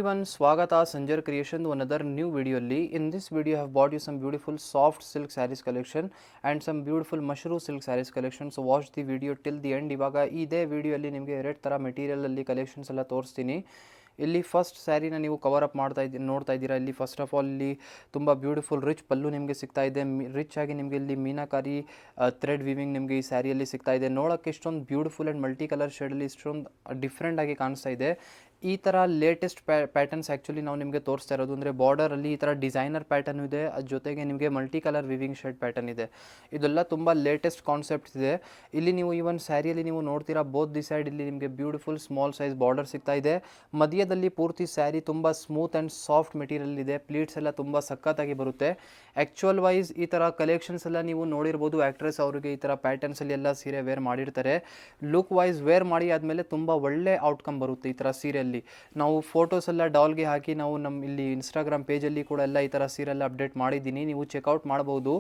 everyone, Swagata Sanjar Creation to another new video. In this video, I have bought you some beautiful soft silk sarees collection and some beautiful mushroom silk sarees collection. So watch the video till the end. ಇವಾಗ ಇದೇ ವಿಡಿಯೋಲಿ ನಿಮಗೆ ಎರಡು ಥರ ಮೆಟೀರಿಯಲಲ್ಲಿ collections ಎಲ್ಲ ತೋರಿಸ್ತೀನಿ. ಇಲ್ಲಿ first ಸ್ಯಾರಿನ ನೀವು ಕವರ್ ಅಪ್ ನೋಡ್ತಾ ಇದ್ದೀರಾ. ಇಲ್ಲಿ ಫಸ್ಟ್ ಆಫ್ ಆಲ್ ಇಲ್ಲಿ ತುಂಬ ಬ್ಯೂಟಿಫುಲ್ ರಿಚ್ ಪಲ್ಲು ನಿಮಗೆ ಸಿಗ್ತಾ ಇದೆ. ರಿಚ್ ಆಗಿ ನಿಮಗೆ ಇಲ್ಲಿ ಮೀನಾಕಾರಿ ಥ್ರೆಡ್ ವಿವಿಂಗ್ ನಿಮಗೆ ಈ ಸ್ಯಾರಿಯಲ್ಲಿ ಸಿಗ್ತಾ ಇದೆ. ನೋಡೋಕ್ಕೆ ಇಷ್ಟೊಂದು ಬ್ಯೂಟಿಫುಲ್ ಆ್ಯಂಡ್ ಮಲ್ಟಿ ಕಲರ್ ಶೇಡಲ್ಲಿ ಇಷ್ಟೊಂದು ಡಿಫ್ರೆಂಟಾಗಿ ಕಾಣಿಸ್ತಾ ಇದೆ. ಈ ಥರ ಲೇಟೆಸ್ಟ್ ಪ್ಯಾಟರ್ನ್ಸ್ ಆ್ಯಕ್ಚುಲಿ ನಾವು ನಿಮಗೆ ತೋರಿಸ್ತಾ ಇರೋದು. ಅಂದರೆ ಬಾರ್ಡರಲ್ಲಿ ಈ ಥರ ಡಿಸೈನರ್ ಪ್ಯಾಟರ್ನ್ ಇದೆ, ಅದ್ರ ಜೊತೆಗೆ ನಿಮಗೆ multi colour viewing shade pattern ಇದೆ. ಇದೆಲ್ಲ ತುಂಬ ಲೇಟೆಸ್ಟ್ ಕಾನ್ಸೆಪ್ಟ್ಸ್ ಇದೆ. ಇಲ್ಲಿ ನೀವು ಈ ಒಂದು ಸ್ಯಾರಿಯಲ್ಲಿ ನೀವು ನೋಡ್ತೀರಾ, ಬೋತ್ ದಿ ಸೈಡ್ ಇಲ್ಲಿ ನಿಮಗೆ ಬ್ಯೂಟಿಫುಲ್ ಸ್ಮಾಲ್ ಸೈಜ್ ಬಾರ್ಡರ್ ಸಿಗ್ತಾ ಇದೆ. ಮಧ್ಯದಲ್ಲಿ ಪೂರ್ತಿ ಸ್ಯಾರಿ ತುಂಬ ಸ್ಮೂತ್ ಆ್ಯಂಡ್ ಸಾಫ್ಟ್ ಮೆಟೀರಿಯಲ್ ಇದೆ. ಪ್ಲೀಟ್ಸ್ ಎಲ್ಲ ತುಂಬ ಸಖತ್ತಾಗಿ ಬರುತ್ತೆ. ಆ್ಯಕ್ಚುಯಲ್ ವೈಸ್ ಈ ಥರ ಕಲೆಕ್ಷನ್ಸ್ ಎಲ್ಲ ನೀವು ನೋಡಿರ್ಬೋದು. ಆ್ಯಕ್ಟ್ರೆಸ್ ಅವರಿಗೆ ಈ ಥರ ಪ್ಯಾಟರ್ನ್ಸಲ್ಲಿ ಎಲ್ಲ ಸೀರೆ ವೇರ್ ಮಾಡಿರ್ತಾರೆ. ಲುಕ್ ವೈಸ್ ವೇರ್ ಮಾಡಿ ಆದಮೇಲೆ ತುಂಬ ಒಳ್ಳೆ ಔಟ್ಕಮ್ ಬರುತ್ತೆ ಈ ಥರ ಸೀರೆಯಲ್ಲಿ. ನಾವು ಫೋಟೋಸ್ ಎಲ್ಲ ಡಾಲ್ಗೆ ಹಾಕಿ ನಾವು ನಮ್ಮ ಇಲ್ಲಿ ಇನ್ಸ್ಟಾಗ್ರಾಮ್ ಪೇಜಲ್ಲಿ ಕೂಡ ಎಲ್ಲ ಈ ಥರ ಸೀರೆ ಎಲ್ಲ ಅಪ್ಡೇಟ್ ಮಾಡಿದ್ದೀನಿ. ನೀವು ಚೆಕ್ಔಟ್ ಮಾಡ್ಬೋದು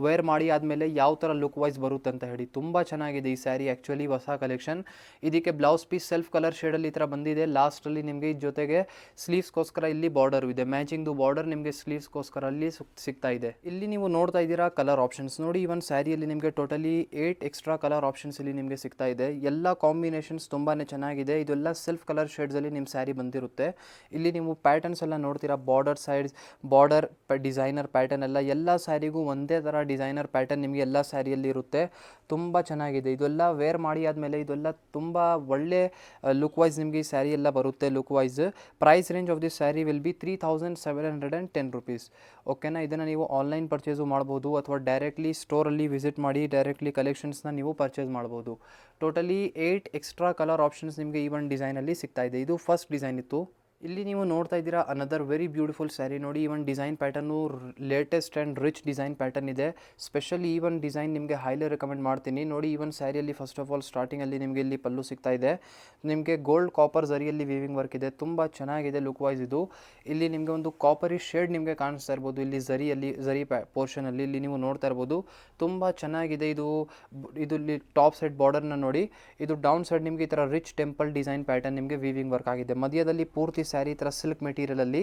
ವೇರ್ ಮಾಡಿ ಆದಮೇಲೆ ಯಾವ ಥರ ಲುಕ್ ವೈಸ್ ಬರುತ್ತೆ ಅಂತ ಹೇಳಿ. ತುಂಬ ಚೆನ್ನಾಗಿದೆ ಈ ಸ್ಯಾರಿ, ಆ್ಯಕ್ಚುಲಿ ಹೊಸ ಕಲೆಕ್ಷನ್. ಇದಕ್ಕೆ ಬ್ಲೌಸ್ ಪೀಸ್ ಸೆಲ್ಫ್ ಕಲರ್ ಶೇಡಲ್ಲಿ ಈ ಥರ ಬಂದಿದೆ. ಲಾಸ್ಟಲ್ಲಿ ನಿಮಗೆ ಇದ್ರ ಜೊತೆಗೆ ಸ್ಲೀವ್ಸ್ಗೋಸ್ಕರ ಇಲ್ಲಿ ಬಾರ್ಡರ್ ಇದೆ. ಮ್ಯಾಚಿಂಗ್ದು ಬಾರ್ಡರ್ ನಿಮಗೆ ಸ್ಲೀವ್ಸ್ಗೋಸ್ಕರ ಅಲ್ಲಿ ಸಿಗ್ತಾ ಇದೆ. ಇಲ್ಲಿ ನೀವು ನೋಡ್ತಾ ಇದ್ದೀರಾ ಕಲರ್ ಆಪ್ಷನ್ಸ್ ನೋಡಿ. ಈ ಒಂದು ಸ್ಯಾರಿಯಲ್ಲಿ ನಿಮಗೆ ಟೋಟಲಿ 8 ಎಕ್ಸ್ಟ್ರಾ ಕಲರ್ ಆಪ್ಷನ್ಸ್ ಇಲ್ಲಿ ನಿಮಗೆ ಸಿಗ್ತಾ ಇದೆ. ಎಲ್ಲ ಕಾಂಬಿನೇಷನ್ಸ್ ತುಂಬಾ ಚೆನ್ನಾಗಿದೆ. ಇದೆಲ್ಲ ಸೆಲ್ಫ್ ಕಲರ್ ಶೇಡ್ಸಲ್ಲಿ ನಿಮ್ಮ ಸ್ಯಾರಿ ಬಂದಿರುತ್ತೆ. ಇಲ್ಲಿ ನೀವು ಪ್ಯಾಟರ್ನ್ಸ್ ಎಲ್ಲ ನೋಡ್ತೀರಾ, border sides border designer pattern ಎಲ್ಲ ಸ್ಯಾರಿಗೂ ಒಂದೇ ಥರ ಡಿಸೈನರ್ ಪ್ಯಾಟರ್ನ್ ನಿಮಗೆ ಎಲ್ಲ ಸ್ಯಾರಿಯಲ್ಲಿ ಇರುತ್ತೆ. ತುಂಬ ಚೆನ್ನಾಗಿದೆ. ಇದೆಲ್ಲ ವೇರ್ ಮಾಡಿ ಆದಮೇಲೆ ಇದೆಲ್ಲ ತುಂಬ ಒಳ್ಳೆ ಲುಕ್ ವೈಸ್ ನಿಮಗೆ ಈ ಸ್ಯಾರಿ ಎಲ್ಲ ಬರುತ್ತೆ. Look wise price range of this sari will be 3710 rupees. ಓಕೆನಾ. ಇದನ್ನು ನೀವು ಆನ್ಲೈನ್ ಪರ್ಚೇಸು ಮಾಡ್ಬೋದು ಅಥವಾ ಡೈರೆಕ್ಟ್ಲಿ ಸ್ಟೋರಲ್ಲಿ ವಿಸಿಟ್ ಮಾಡಿ ಡೈರೆಕ್ಟ್ಲಿ ಕಲೆಕ್ಷನ್ಸ್ನ ನೀವು ಪರ್ಚೇಸ್ ಮಾಡ್ಬೋದು. ಟೋಟಲಿ 8 ಎಕ್ಸ್ಟ್ರಾ ಕಲರ್ ಆಪ್ಷನ್ಸ್ ನಿಮಗೆ ಈ ಒಂದು ಡಿಸೈನಲ್ಲಿ ಸಿಗ್ತಾ ಇದೆ. ಇದು ಫಸ್ಟ್ ಡಿಸೈನ್ ಇತ್ತು. ಇಲ್ಲಿ ನೀವು ನೋಡ್ತಾ ಇದ್ದೀರಾ ಅನದರ್ ವೆರಿ ಬ್ಯೂಟಿಫುಲ್ ಸ್ಯಾರಿ ನೋಡಿ. ಈ ಒಂದು design pattern latest and rich design pattern ಇದೆ. ಸ್ಪೆಷಲಿ ಈ ಒಂದು ಡಿಸೈನ್ ನಿಮಗೆ ಹೈಲಿ ರೆಕಮೆಂಡ್ ಮಾಡ್ತೀನಿ. ನೋಡಿ ಈ ಒಂದು ಸ್ಯಾರಿಯಲ್ಲಿ ಫಸ್ಟ್ ಆಫ್ ಆಲ್ ಸ್ಟಾರ್ಟಿಂಗಲ್ಲಿ ನಿಮಗೆ ಇಲ್ಲಿ ಪಲ್ಲು ಸಿಗ್ತಾ ಇದೆ. ನಿಮಗೆ ಗೋಲ್ಡ್ ಕಾಪರ್ ಝರಿಯಲ್ಲಿ ವೀವಿಂಗ್ ವರ್ಕ್ ಇದೆ. ತುಂಬ ಚೆನ್ನಾಗಿದೆ ಲುಕ್ ವೈಸ್ ಇದು. ಇಲ್ಲಿ ನಿಮಗೆ ಒಂದು ಕಾಪರಿ ಶೇಡ್ ನಿಮಗೆ ಕಾಣಿಸ್ತಾ ಇರ್ಬೋದು. ಇಲ್ಲಿ ಝರಿ ಪೋರ್ಷನಲ್ಲಿ ಇಲ್ಲಿ ನೀವು ನೋಡ್ತಾ ಇರ್ಬೋದು. ತುಂಬ ಚೆನ್ನಾಗಿದೆ ಇದು. ಇಲ್ಲಿ ಟಾಪ್ ಸೈಡ್ ಬಾರ್ಡರ್ನ ನೋಡಿ. ಇದು ಡೌನ್ ಸೈಡ್ ನಿಮಗೆ ಈ ಥರ ರಿಚ್ ಟೆಂಪಲ್ ಡಿಸೈನ್ ಪ್ಯಾಟರ್ನ್ ನಿಮಗೆ ವೀವಿಂಗ್ ವರ್ಕ್ ಆಗಿದೆ. ಮಧ್ಯದಲ್ಲಿ ಪೂರ್ತಿ ಸ್ಯಾರಿ ಈ ಥರ ಸಿಲ್ಕ್ ಮೆಟೀರಿಯಲಲ್ಲಿ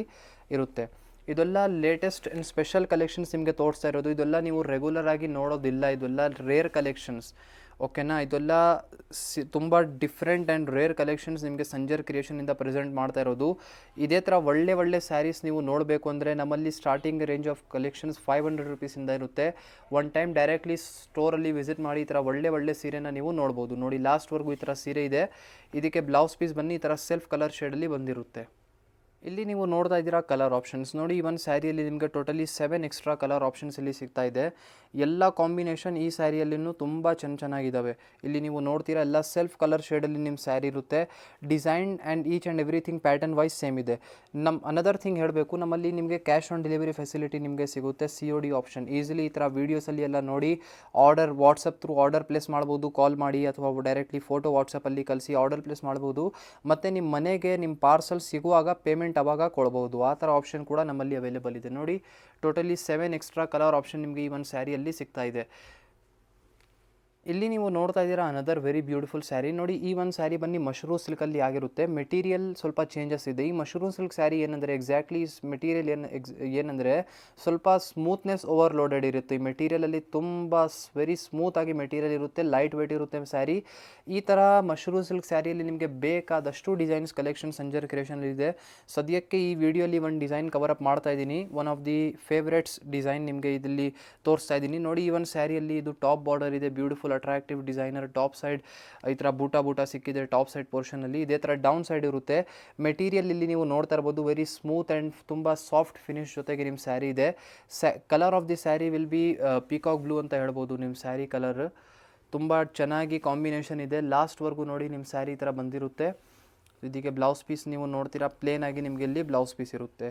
ಇರುತ್ತೆ. ಇದೆಲ್ಲ ಲೇಟೆಸ್ಟ್ ಆ್ಯಂಡ್ ಸ್ಪೆಷಲ್ ಕಲೆಕ್ಷನ್ಸ್ ನಿಮಗೆ ತೋರಿಸ್ತಾ ಇರೋದು. ಇದೆಲ್ಲ ನೀವು ರೆಗ್ಯುಲರ್ ಆಗಿ ನೋಡೋದಿಲ್ಲ. ಇದೆಲ್ಲ ರೇರ್ ಕಲೆಕ್ಷನ್ಸ್. ಓಕೆನಾ. ಇದೆಲ್ಲ ತುಂಬ ಡಿಫ್ರೆಂಟ್ ಆ್ಯಂಡ್ ರೇರ್ ಕಲೆಕ್ಷನ್ಸ್ ನಿಮಗೆ ಸಂಜರ್ ಕ್ರಿಯೇಷನಿಂದ ಪ್ರೆಸೆಂಟ್ ಮಾಡ್ತಾ ಇರೋದು. ಇದೇ ಥರ ಒಳ್ಳೆ ಸ್ಯಾರೀಸ್ ನೀವು ನೋಡಬೇಕು ಅಂದರೆ ನಮ್ಮಲ್ಲಿ starting range of collections 500 rupees ಇರುತ್ತೆ. ಒನ್ ಟೈಮ್ ಡೈರೆಕ್ಟ್ಲಿ ಸ್ಟೋರಲ್ಲಿ ವಿಸಿಟ್ ಮಾಡಿ ಈ ಥರ ಒಳ್ಳೆ ಸೀರೆನ ನೀವು ನೋಡ್ಬೋದು. ನೋಡಿ ಲಾಸ್ಟ್ವರೆಗೂ ಈ ಥರ ಸೀರೆ ಇದೆ. ಇದಕ್ಕೆ ಬ್ಲೌಸ್ ಪೀಸ್ ಬನ್ನಿ ಈ ಥರ ಸೆಲ್ಫ್ ಕಲರ್ ಶೇಡಲ್ಲಿ ಬಂದಿರುತ್ತೆ. ಇಲ್ಲಿ ನೀವು ನೋಡ್ತಾ ಇದ್ದೀರಾ ಕಲರ್ ಆಪ್ಷನ್ಸ್ ನೋಡಿ. ಈ ಒಂದು ಸ್ಯಾರಿಯಲ್ಲಿ ನಿಮಗೆ ಟೋಟಲಿ 7 ಎಕ್ಸ್ಟ್ರಾ ಕಲರ್ ಆಪ್ಷನ್ಸ್ ಇಲ್ಲಿ ಸಿಗ್ತಾ ಇದೆ. ಎಲ್ಲ ಕಾಂಬಿನೇಷನ್ ಈ ಸ್ಯಾರಿಯಲ್ಲಿನೂ ತುಂಬ ಚೆನ್ನಾಗಿದ್ದಾವೆ. ಇಲ್ಲಿ ನೀವು ನೋಡ್ತೀರಾ ಎಲ್ಲ ಸೆಲ್ಫ್ ಕಲರ್ ಶೇಡಲ್ಲಿ ನಿಮ್ಮ ಸ್ಯಾರಿ ಇರುತ್ತೆ. Design and each and everything pattern wise same ಇದೆ. ಅನದರ್ ಥಿಂಗ್ ಹೇಳಬೇಕು, ನಮ್ಮಲ್ಲಿ ನಿಮಗೆ ಕ್ಯಾಶ್ ಆನ್ ಡೆಲಿವರಿ ಫೆಸಿಲಿಟಿ ನಿಮಗೆ ಸಿಗುತ್ತೆ. COD option. ಈಸಿಲಿ ಈ ಥರ ವೀಡಿಯೋಸಲ್ಲಿ ಎಲ್ಲ ನೋಡಿ order WhatsApp through order place ಮಾಡ್ಬೋದು. ಕಾಲ್ ಮಾಡಿ ಅಥವಾ ಡೈರೆಕ್ಟ್ಲಿ ಫೋಟೋ ವಾಟ್ಸಪ್ಪಲ್ಲಿ ಕಳಿಸಿ ಆರ್ಡರ್ ಪ್ಲೇಸ್ ಮಾಡ್ಬೋದು. ಮತ್ತು ನಿಮ್ಮ ಮನೆಗೆ ನಿಮ್ಮ ಪಾರ್ಸಲ್ ಸಿಗುವಾಗ ಪೇಮೆಂಟ್ ಅವಾಗ ಕೊಡ್ಬೋದು. ಆ ಥರ ಆಪ್ಷನ್ ಕೂಡ ನಮ್ಮಲ್ಲಿ ಅವೈಲೇಬಲ್ ಇದೆ. ನೋಡಿ ಟೋಟಲಿ 7 ಎಕ್ಸ್ಟ್ರಾ ಕಲರ್ ಆಪ್ಷನ್ ನಿಮಗೆ ಈ ಒಂದು ಸ್ಯಾರಿಯಲ್ಲಿ ಸಿಗ್ತಾ ಇದೆ. ಇಲ್ಲಿ ನೀವು ನೋಡ್ತಾ ಇದ್ದೀರಾ ಅನದರ್ ವೆರಿ ಬ್ಯೂಟಿಫುಲ್ ಸ್ಯಾರಿ ನೋಡಿ. ಈ ಒಂದು ಸ್ಯಾರಿ ಬನ್ನಿ ಮಶ್ರೂಮ್ ಸಿಲ್ಕಲ್ಲಿ ಆಗಿರುತ್ತೆ. ಮೆಟೀರಿಯಲ್ ಸ್ವಲ್ಪ ಚೇಂಜಸ್ ಇದೆ. ಈ ಮಶ್ರೂಮ್ ಸಿಲ್ಕ್ ಸ್ಯಾರಿ ಏನಂದರೆ ಎಕ್ಸಾಕ್ಟ್ಲಿ ಮೆಟೀರಿಯಲ್ ಏನಂದರೆ ಸ್ವಲ್ಪ ಸ್ಮೂತ್ನೆಸ್ ಓವರ್ಲೋಡೆಡ್ ಇರುತ್ತೆ. ಈ ಮೆಟೀರಿಯಲಲ್ಲಿ ತುಂಬ ವೆರಿ ಸ್ಮೂತಾಗಿ ಮೆಟೀರಿಯಲ್ ಇರುತ್ತೆ. ಲೈಟ್ ವೇಟ್ ಇರುತ್ತೆ ಸ್ಯಾರಿ. ಈ ಥರ ಮಶ್ರೂಮ್ ಸಿಲ್ಕ್ ಸ್ಯಾರಿಯಲ್ಲಿ ನಿಮಗೆ ಬೇಕಾದಷ್ಟು ಡಿಸೈನ್ಸ್ ಕಲೆಕ್ಷನ್ ಸಂಜರ್ ಕ್ರಿಯೇಷನಲ್ಲಿ ಇದೆ. ಸದ್ಯಕ್ಕೆ ಈ ವಿಡಿಯೋಲಿ ಒಂದು ಡಿಸೈನ್ ಕವರ್ ಅಪ್ ಮಾಡ್ತಾ ಇದ್ದೀನಿ. One of the favourites design ನಿಮಗೆ ಇದರಲ್ಲಿ ತೋರಿಸ್ತಾ ಇದ್ದೀನಿ. ನೋಡಿ ಈ ಒಂದು ಸ್ಯಾರಿಯಲ್ಲಿ ಇದು ಟಾಪ್ ಬಾರ್ಡರ್ ಇದೆ. Beautiful attractive designer top side ಈ ಥರ ಬೂಟ ಸಿಕ್ಕಿದೆ ಟಾಪ್ ಸೈಡ್ ಪೋರ್ಷನಲ್ಲಿ. ಇದೇ ಥರ ಡೌನ್ ಸೈಡ್ ಇರುತ್ತೆ. ಮೆಟೀರಿಯಲ್ ಇಲ್ಲಿ ನೀವು ನೋಡ್ತಾ ಇರ್ಬೋದು ವೆರಿ ಸ್ಮೂತ್ ಆ್ಯಂಡ್ ತುಂಬ ಸಾಫ್ಟ್ ಫಿನಿಶ್ ಜೊತೆಗೆ ನಿಮ್ಮ ಸ್ಯಾರಿ ಇದೆ. Colour of the sari will B peacock blue ಅಂತ ಹೇಳ್ಬೋದು. ನಿಮ್ಮ ಸ್ಯಾರಿ ಕಲರ್ ತುಂಬ ಚೆನ್ನಾಗಿ ಕಾಂಬಿನೇಷನ್ ಇದೆ. ಲಾಸ್ಟ್ವರೆಗೂ ನೋಡಿ ನಿಮ್ಮ ಸ್ಯಾರಿ ಈ ಥರ ಬಂದಿರುತ್ತೆ. ಇದಕ್ಕೆ ಬ್ಲೌಸ್ ಪೀಸ್ ನೀವು ನೋಡ್ತೀರಾ ಪ್ಲೇನ್ ಆಗಿ ನಿಮಗೆ ಇಲ್ಲಿ ಬ್ಲೌಸ್ ಪೀಸ್ ಇರುತ್ತೆ.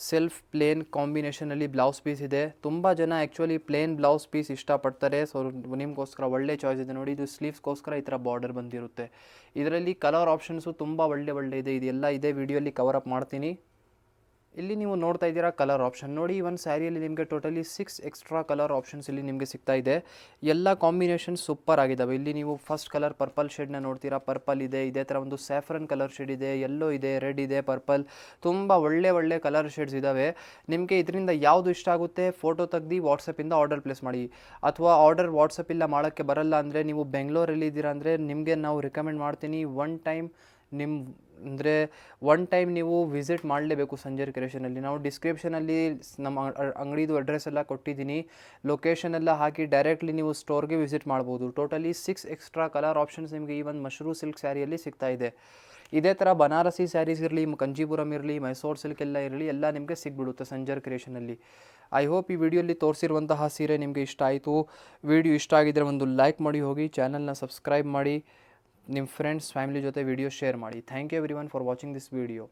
ಸೆಲ್ಫ್ ಪ್ಲೇನ್ ಕಾಂಬಿನೇಷನಲ್ಲಿ ಬ್ಲೌಸ್ ಪೀಸ್ ಇದೆ. ತುಂಬ ಜನ ಆ್ಯಕ್ಚುಲಿ ಪ್ಲೇನ್ ಬ್ಲೌಸ್ ಪೀಸ್ ಇಷ್ಟಪಡ್ತಾರೆ. ಸೊ ನಿಮಗೋಸ್ಕರ ಒಳ್ಳೆ ಚಾಯ್ಸ್ ಇದೆ ನೋಡಿ. ಇದು ಸ್ಲೀವ್ಸ್ಗೋಸ್ಕರ ಈ ಥರ ಬಾರ್ಡರ್ ಬಂದಿರುತ್ತೆ. ಇದರಲ್ಲಿ ಕಲರ್ ಆಪ್ಷನ್ಸು ತುಂಬ ಒಳ್ಳೆ ಇದೆ. ಇದೆಲ್ಲ ಇದೇ ವಿಡಿಯೋಲಿ ಕವರ್ ಅಪ್ ಮಾಡ್ತೀನಿ. ಇಲ್ಲಿ ನೀವು ನೋಡ್ತಾ ಇದ್ದೀರಾ ಕಲರ್ ಆಪ್ಷನ್ ನೋಡಿ. ಒಂದು ಸ್ಯಾರಿಯಲ್ಲಿ ನಿಮಗೆ ಟೋಟಲಿ 6 ಎಕ್ಸ್ಟ್ರಾ ಕಲರ್ ಆಪ್ಷನ್ಸ್ ಇಲ್ಲಿ ನಿಮಗೆ ಸಿಗ್ತಾ ಇದೆ. ಎಲ್ಲ ಕಾಂಬಿನೇಷನ್ ಸೂಪರ್ ಆಗಿದ್ದಾವೆ. ಇಲ್ಲಿ ನೀವು ಫಸ್ಟ್ ಕಲರ್ ಪರ್ಪಲ್ ಶೇಡ್ನ ನೋಡ್ತೀರಾ, ಪರ್ಪಲ್ ಇದೆ, ಇದೇ ಥರ ಒಂದು ಸ್ಯಾಫ್ರನ್ ಕಲರ್ ಶೇಡ್ ಇದೆ, ಯೆಲ್ಲೋ ಇದೆ, ರೆಡ್ ಇದೆ, ಪರ್ಪಲ್, ತುಂಬ ಒಳ್ಳೆ ಕಲರ್ ಶೇಡ್ಸ್ ಇದ್ದಾವೆ. ನಿಮಗೆ ಇದರಿಂದ ಯಾವುದು ಇಷ್ಟ ಆಗುತ್ತೆ ಫೋಟೋ ತೆಗ್ದು ವಾಟ್ಸಪ್ಪಿಂದ ಆರ್ಡರ್ ಪ್ಲೇಸ್ ಮಾಡಿ. ಅಥವಾ ಆರ್ಡರ್ ವಾಟ್ಸಪ್ಪಿಲ್ಲ ಮಾಡೋಕ್ಕೆ ಬರಲ್ಲ ಅಂದರೆ ನೀವು ಬೆಂಗಳೂರಲ್ಲಿ ಇದ್ದೀರಾ ಅಂದರೆ ನಿಮಗೆ ನಾವು ರಿಕಮೆಂಡ್ ಮಾಡ್ತೀನಿ ಒನ್ ಟೈಮ್ ನೀವು ವಿಸಿಟ್ ಮಾಡಲೇಬೇಕು ಸಂಜರ್ ಕ್ರಿಯೇಷನಲ್ಲಿ. ನಾವು ಡಿಸ್ಕ್ರಿಪ್ಷನಲ್ಲಿ ನಮ್ಮ ಅಂಗಡಿದು ಅಡ್ರೆಸ್ ಎಲ್ಲ ಕೊಟ್ಟಿದ್ದೀನಿ, ಲೊಕೇಶನ್ ಎಲ್ಲ ಹಾಕಿ ಡೈರೆಕ್ಟ್ಲಿ ನೀವು ಸ್ಟೋರ್ಗೆ ವಿಸಿಟ್ ಮಾಡ್ಬೋದು. ಟೋಟಲಿ 6 ಎಕ್ಸ್ಟ್ರಾ ಕಲರ್ ಆಪ್ಷನ್ಸ್ ನಿಮಗೆ ಈ ಒಂದು ಮಶ್ರೂ ಸಿಲ್ಕ್ ಸ್ಯಾರಿಯಲ್ಲಿ ಸಿಗ್ತಾ ಇದೆ. ಇದೇ ಥರ ಬನಾರಸಿ ಸ್ಯಾರೀಸ್ ಇರಲಿ, ಕಂಜೀಪುರಂ ಇರಲಿ, ಮೈಸೂರು ಸಿಲ್ಕ್ ಎಲ್ಲ ಇರಲಿ, ಎಲ್ಲ ನಿಮಗೆ ಸಿಗ್ಬಿಡುತ್ತೆ ಸಂಜರ್ ಕ್ರಿಯೇಷನಲ್ಲಿ. ಐ ಹೋಪ್ ಈ ವಿಡಿಯೋಲಿ ತೋರಿಸಿರುವಂತಹ ಸೀರೆ ನಿಮಗೆ ಇಷ್ಟ ಆಯಿತು. ವಿಡಿಯೋ ಇಷ್ಟ ಆಗಿದ್ದರೆ ಒಂದು ಲೈಕ್ ಮಾಡಿ ಹೋಗಿ, ಚಾನಲ್ನ ಸಬ್ಸ್ಕ್ರೈಬ್ ಮಾಡಿ, ನಿಮ್ಮ ಫ್ರೆಂಡ್ಸ್ ಫ್ಯಾಮಿಲಿ ಜೊತೆ ವಿಡಿಯೋ ಶೇರ್ ಮಾಡಿ. Thank you everyone for watching this video.